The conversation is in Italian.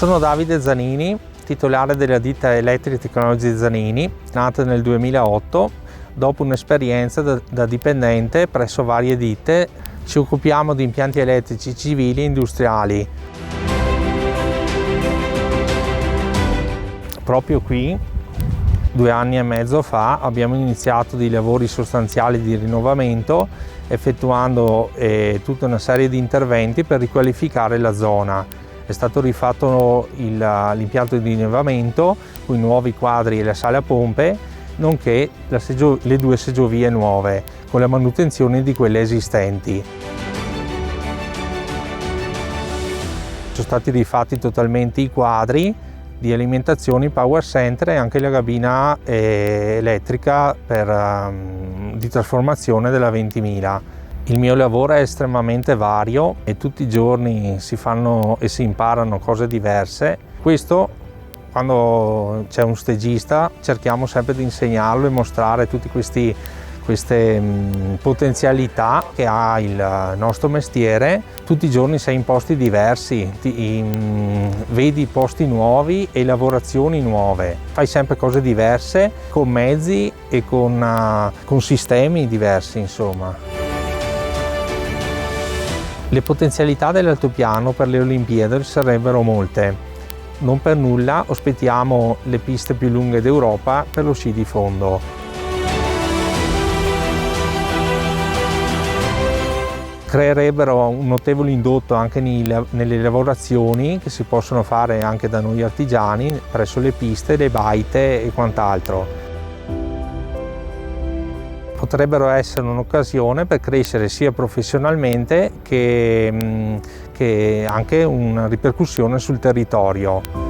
Sono Davide Zanini, titolare della ditta Electric Technology Zanini, nata nel 2008. Dopo un'esperienza da dipendente presso varie ditte, ci occupiamo di impianti elettrici civili e industriali. Proprio qui, 2 anni e mezzo fa, abbiamo iniziato dei lavori sostanziali di rinnovamento, effettuando tutta una serie di interventi per riqualificare la zona. È stato rifatto l'impianto di rinnovamento con i nuovi quadri e la sala a pompe, nonché le 2 seggiovie nuove, con la manutenzione di quelle esistenti. Sono stati rifatti totalmente i quadri di alimentazione, power center e anche la cabina elettrica di trasformazione della 20.000. Il mio lavoro è estremamente vario e tutti i giorni si fanno e si imparano cose diverse. Questo, quando c'è un stagista, cerchiamo sempre di insegnarlo e mostrare tutte queste potenzialità che ha il nostro mestiere. Tutti i giorni sei in posti diversi, vedi posti nuovi e lavorazioni nuove. Fai sempre cose diverse, con mezzi e con sistemi diversi, insomma. Le potenzialità dell'altopiano per le Olimpiadi sarebbero molte. Non per nulla ospitiamo le piste più lunghe d'Europa per lo sci di fondo. Creerebbero un notevole indotto anche nelle lavorazioni che si possono fare anche da noi artigiani presso le piste, le baite e quant'altro. Potrebbero essere un'occasione per crescere sia professionalmente che anche una ripercussione sul territorio.